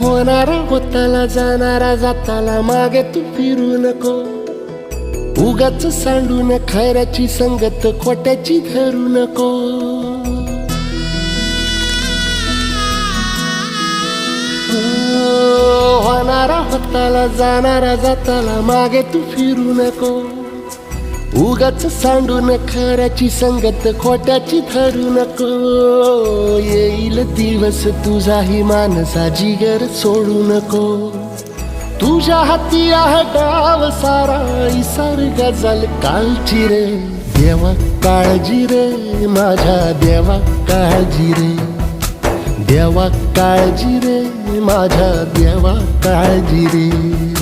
होणारा होताला जाणारा जाताला मागे तू फिरू नको. उगाच सांडून खऱ्याची संगत खोट्याची धरू नको. होणारा होताला जाणारा जाताला मागे तू फिरू नको. उगाच सांडून खऱ्याची संगत खोट्याची धरू नको. येईल दिवस तुझाही मानसा जिगर सोडू नको. तुझ्या हाती आहे डाव सारा इसार गजल कालची रे. देवा काळजी रे माझ्या देवा काळजी रे. देवा काळजी रे माझ्या देवा काळजी रे.